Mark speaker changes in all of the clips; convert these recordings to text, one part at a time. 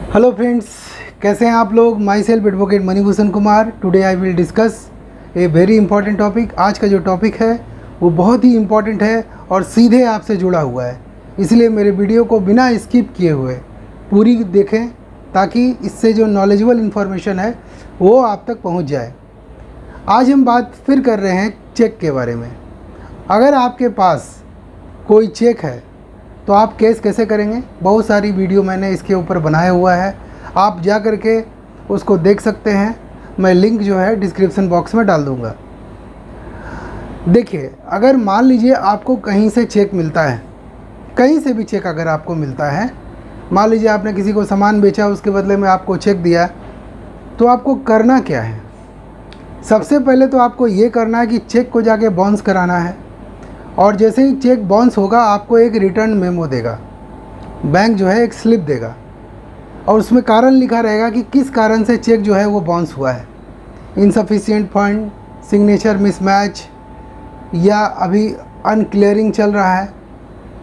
Speaker 1: Hello friends, कैसे हैं आप लोग। My self advocate Manibhushan Kumar. Today I will discuss a very important topic. आज का जो टॉपिक है वो बहुत ही इम्पॉर्टेंट है और सीधे आपसे जुड़ा हुआ है, इसलिए मेरे वीडियो को बिना स्किप किए हुए पूरी देखें ताकि इससे जो नॉलेजेबल इन्फॉर्मेशन है वो आप तक पहुंच जाए। आज हम बात फिर कर रहे हैं चेक के बारे में। अगर आपके पास कोई चेक है तो आप केस कैसे करेंगे, बहुत सारी वीडियो मैंने इसके ऊपर बनाया हुआ है, आप जा कर के उसको देख सकते हैं। मैं लिंक जो है डिस्क्रिप्शन बॉक्स में डाल दूंगा। देखिए, अगर मान लीजिए आपको कहीं से चेक मिलता है, कहीं से भी चेक अगर आपको मिलता है, मान लीजिए आपने किसी को सामान बेचा, उसके बदले में आपको चेक दिया, तो आपको करना क्या है। सबसे पहले तो आपको ये करना है कि चेक को जाके बाउंस कराना है, और जैसे ही चेक बाउंस होगा आपको एक रिटर्न मेमो देगा, बैंक जो है एक स्लिप देगा, और उसमें कारण लिखा रहेगा कि किस कारण से चेक जो है वो बाउंस हुआ है। इनसफिशिएंट फंड, सिग्नेचर मिसमैच, या अभी अनक्लियरिंग चल रहा है,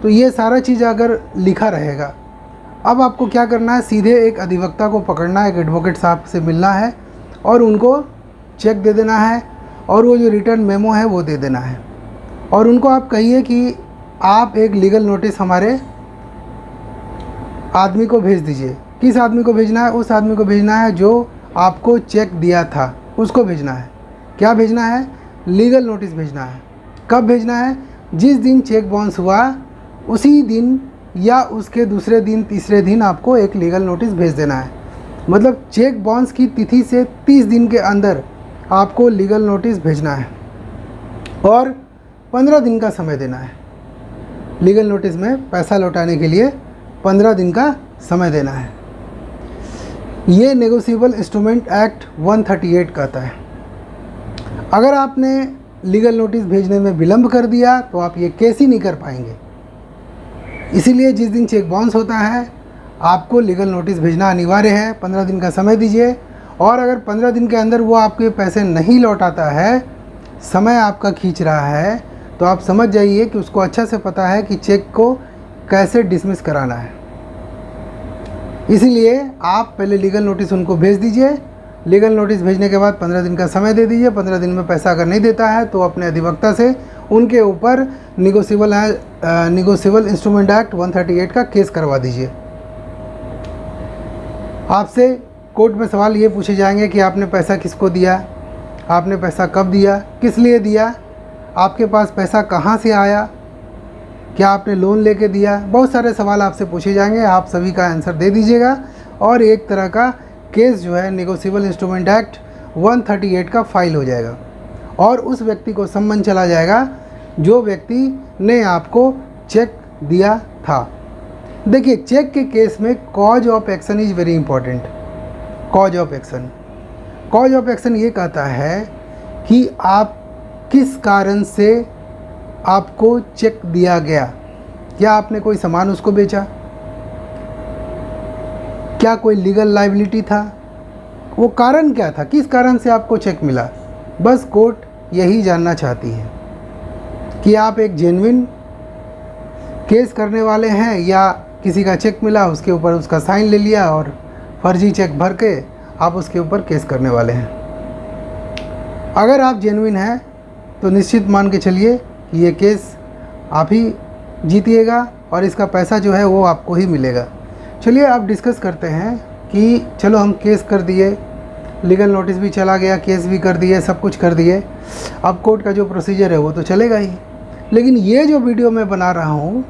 Speaker 1: तो ये सारा चीज़ अगर लिखा रहेगा, अब आपको क्या करना है, सीधे एक अधिवक्ता को पकड़ना है, एक एडवोकेट साहब से मिलना है और उनको चेक दे देना है, और वो जो रिटर्न मेमो है वो दे देना है। और उनको आप कहिए कि आप एक लीगल नोटिस हमारे आदमी को भेज दीजिए। किस आदमी को भेजना है? उस आदमी को भेजना है जो आपको चेक दिया था, उसको भेजना है। क्या भेजना है? लीगल नोटिस भेजना है। कब भेजना है? जिस दिन चेक बाउंस हुआ उसी दिन या उसके दूसरे दिन, तीसरे दिन आपको एक लीगल नोटिस भेज देना है। मतलब चेक बाउंस की तिथि से 30 दिन के अंदर आपको लीगल नोटिस भेजना है, और 15 दिन का समय देना है। लीगल नोटिस में पैसा लौटाने के लिए 15 दिन का समय देना है। ये नेगोशिएबल इंस्ट्रूमेंट एक्ट 138 कहता है। अगर आपने लीगल नोटिस भेजने में विलंब कर दिया तो आप ये केस ही नहीं कर पाएंगे। इसीलिए जिस दिन चेक बाउंस होता है आपको लीगल नोटिस भेजना अनिवार्य है। 15 दिन का समय दीजिए, और अगर 15 दिन के अंदर वो आपके पैसे नहीं लौटाता है, समय आपका खींच रहा है, तो आप समझ जाइए कि उसको अच्छा से पता है कि चेक को कैसे डिसमिस कराना है। इसीलिए आप पहले लीगल नोटिस उनको भेज दीजिए। लीगल नोटिस भेजने के बाद 15 दिन का समय दे दीजिए। 15 दिन में पैसा अगर नहीं देता है तो अपने अधिवक्ता से उनके ऊपर नेगोशिएबल इंस्ट्रूमेंट एक्ट 138 का केस करवा दीजिए। आपसे कोर्ट में सवाल ये पूछे जाएंगे कि आपने पैसा किसको दिया, आपने पैसा कब दिया, किस लिए दिया, आपके पास पैसा कहाँ से आया, क्या आपने लोन लेके दिया। बहुत सारे सवाल आपसे पूछे जाएंगे, आप सभी का आंसर दे दीजिएगा, और एक तरह का केस जो है नेगोशिएबल इंस्ट्रूमेंट एक्ट 138 का फाइल हो जाएगा, और उस व्यक्ति को सम्मन चला जाएगा जो व्यक्ति ने आपको चेक दिया था। देखिए, चेक के केस में cause of action is very important. Cause of action ये कहता है कि आप किस कारण से आपको चेक दिया गया। क्या आपने कोई सामान उसको बेचा? क्या कोई लीगल लायबिलिटी था? वो कारण क्या था, किस कारण से आपको चेक मिला? बस कोर्ट यही जानना चाहती है कि आप एक जेन्युइन केस करने वाले हैं, या किसी का चेक मिला, उसके ऊपर उसका साइन ले लिया और फर्जी चेक भर के आप उसके ऊपर केस करने वाले हैं। अगर आप जेन्युइन हैं तो निश्चित मान के चलिए कि ये केस आप ही जीतिएगा, और इसका पैसा जो है वो आपको ही मिलेगा। चलिए अब डिस्कस करते हैं कि चलो हम केस कर दिए, लीगल नोटिस भी चला गया, केस भी कर दिए, सब कुछ कर दिए, अब कोर्ट का जो प्रोसीजर है वो तो चलेगा ही। लेकिन ये जो वीडियो मैं बना रहा हूँ,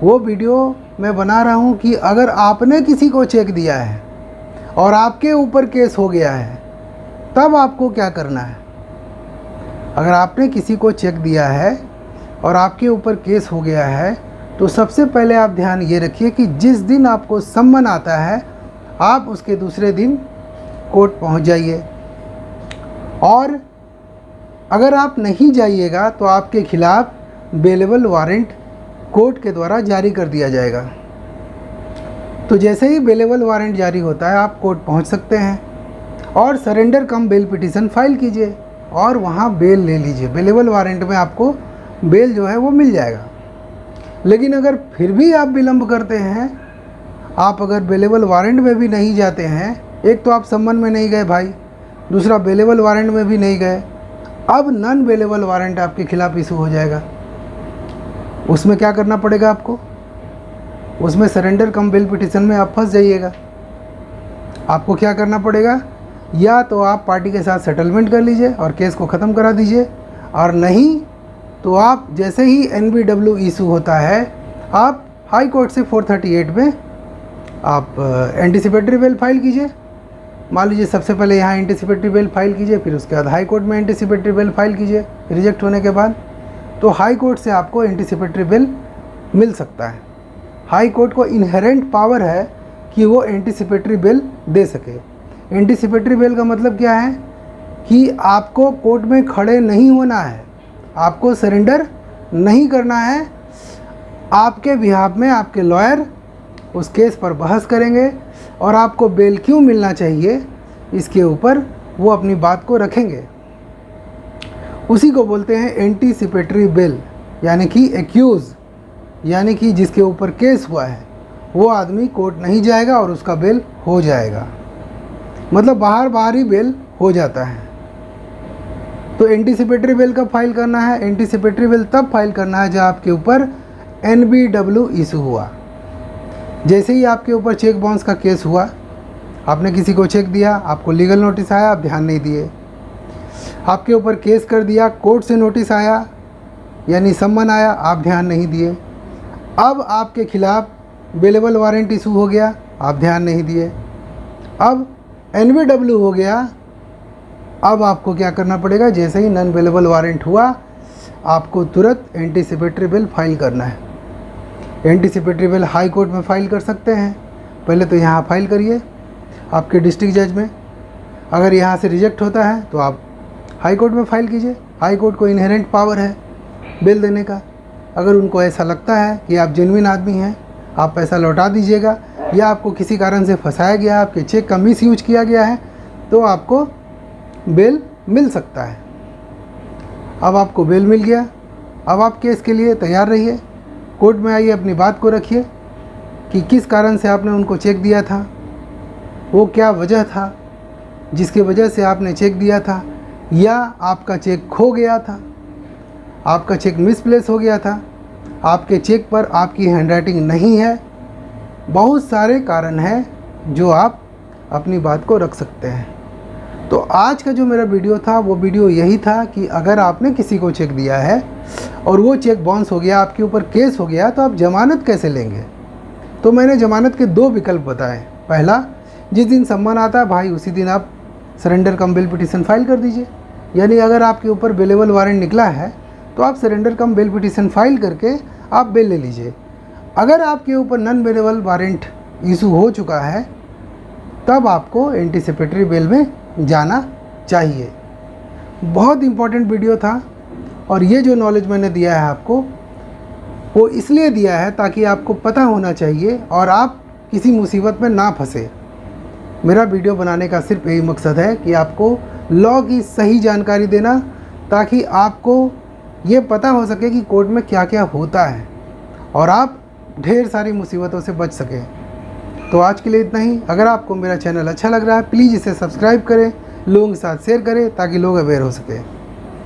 Speaker 1: वो वीडियो मैं बना रहा हूँ कि अगर आपने किसी को चेक दिया है और आपके ऊपर केस हो गया है, तब आपको क्या करना है। अगर आपने किसी को चेक दिया है और आपके ऊपर केस हो गया है, तो सबसे पहले आप ध्यान ये रखिए कि जिस दिन आपको सम्मन आता है, आप उसके दूसरे दिन कोर्ट पहुंच जाइए, और अगर आप नहीं जाइएगा तो आपके खिलाफ बेलेबल वारंट कोर्ट के द्वारा जारी कर दिया जाएगा। तो जैसे ही बेलेबल वारंट जारी होता है आप कोर्ट पहुंच सकते हैं, और सरेंडर कम बेल पिटीशन फाइल कीजिए और वहां बेल ले लीजिए। बेलेबल वारंट में आपको बेल जो है वो मिल जाएगा। लेकिन अगर फिर भी आप विलंब करते हैं, आप अगर बेलेबल वारंट में भी नहीं जाते हैं, एक तो आप सम्मन में नहीं गए भाई, दूसरा बेलेबल वारंट में भी नहीं गए, अब नॉन बेलेबल वारंट आपके खिलाफ़ इशू हो जाएगा। उसमें क्या करना पड़ेगा आपको? उसमें सरेंडर कम बेल पिटिशन में आप फंस जाइएगा। आपको क्या करना पड़ेगा? या तो आप पार्टी के साथ सेटलमेंट कर लीजिए और केस को ख़त्म करा दीजिए, और नहीं तो आप जैसे ही NBW इशू होता है आप हाई कोर्ट से 438 में आप एंटीसिपेटरी बेल फाइल कीजिए। मान लीजिए सबसे पहले यहाँ एंटीसिपेटरी बेल फाइल कीजिए, फिर उसके बाद हाई कोर्ट में एंटीसिपेटरी बेल फाइल कीजिए। रिजेक्ट होने के बाद तो हाई कोर्ट से आपको एंटीसिपेटरी बेल मिल सकता है। हाई कोर्ट को इनहेरेंट पावर है कि वो एंटीसिपेटरी बेल दे सके। एंटीसिपेटरी बेल का मतलब क्या है कि आपको कोर्ट में खड़े नहीं होना है, आपको सरेंडर नहीं करना है। आपके बिहाफ में आपके लॉयर उस केस पर बहस करेंगे और आपको बेल क्यों मिलना चाहिए इसके ऊपर वो अपनी बात को रखेंगे। उसी को बोलते हैं एंटीसिपेटरी बेल, यानी कि एक्यूज़, यानी कि जिसके ऊपर केस हुआ है वो आदमी कोर्ट नहीं जाएगा और उसका बेल हो जाएगा, मतलब बाहर ही बेल हो जाता है। तो एंटीसिपेटरी बेल कब फाइल करना है? एंटीसिपेटरी बेल तब फाइल करना है जब आपके ऊपर NBW इशू हुआ। जैसे ही आपके ऊपर चेक बाउंस का केस हुआ, आपने किसी को चेक दिया, आपको लीगल नोटिस आया, आप ध्यान नहीं दिए। आपके ऊपर केस कर दिया, कोर्ट से नोटिस आया यानी सम्मन आया, आप ध्यान नहीं दिए। अब आपके खिलाफ़ बेलेबल वारंट इशू हो गया, आप ध्यान नहीं दिए। अब NBW हो गया, अब आपको क्या करना पड़ेगा? जैसे ही नॉन बेलेबल वारंट हुआ आपको तुरंत एंटीसिपेटरी बेल फाइल करना है। एंटीसिपेटरी बेल हाई कोर्ट में फ़ाइल कर सकते हैं, पहले तो यहाँ फाइल करिए आपके डिस्ट्रिक्ट जज में। अगर यहाँ से रिजेक्ट होता है तो आप हाई कोर्ट में फ़ाइल कीजिए। हाई कोर्ट को इनहेरेंट पावर है बेल देने का। अगर उनको ऐसा लगता है कि आप जेन्युइन आदमी हैं, आप पैसा लौटा दीजिएगा, या आपको किसी कारण से फंसाया गया है, आपके चेक का मिस यूज किया गया है, तो आपको बेल मिल सकता है। अब आपको बेल मिल गया, अब आप केस के लिए तैयार रहिए। कोर्ट में आइए, अपनी बात को रखिए कि किस कारण से आपने उनको चेक दिया था, वो क्या वजह था जिसकी वजह से आपने चेक दिया था, या आपका चेक खो गया था, आपका चेक मिसप्लेस हो गया था, आपके चेक पर आपकी हैंडराइटिंग नहीं है। बहुत सारे कारण हैं जो आप अपनी बात को रख सकते हैं। तो आज का जो मेरा वीडियो था वो वीडियो यही था कि अगर आपने किसी को चेक दिया है और वो चेक बाउंस हो गया, आपके ऊपर केस हो गया, तो आप ज़मानत कैसे लेंगे। तो मैंने ज़मानत के 2 विकल्प बताए। पहला, जिस दिन सम्मन आता है भाई उसी दिन आप सरेंडर कम बेल पिटीशन फाइल कर दीजिए, यानी अगर आपके ऊपर बेलेबल वारंट निकला है तो आप सरेंडर कम बेल पिटीशन फाइल करके आप बेल ले लीजिए। अगर आपके ऊपर नॉन बेलेबल वारंट इशू हो चुका है तब आपको एंटीसिपेटरी बेल में जाना चाहिए। बहुत इम्पॉर्टेंट वीडियो था, और ये जो नॉलेज मैंने दिया है आपको वो इसलिए दिया है ताकि आपको पता होना चाहिए और आप किसी मुसीबत में ना फंसे। मेरा वीडियो बनाने का सिर्फ यही मकसद है कि आपको लॉ की सही जानकारी देना, ताकि आपको ये पता हो सके कि कोर्ट में क्या क्या होता है और आप ढेर सारी मुसीबतों से बच सकें। तो आज के लिए इतना ही। अगर आपको मेरा चैनल अच्छा लग रहा है प्लीज़ इसे सब्सक्राइब करें, लोगों के साथ शेयर करें ताकि लोग अवेयर हो सके।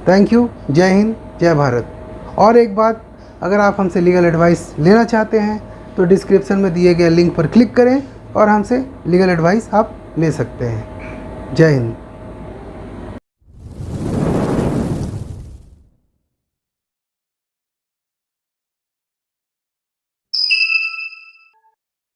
Speaker 1: Thank you. जय हिंद, जय भारत। और एक बात, अगर आप हमसे लीगल एडवाइस लेना चाहते हैं तो डिस्क्रिप्शन में दिए गए लिंक पर क्लिक करें और हमसे लीगल एडवाइस आप ले सकते हैं। जय हिंद।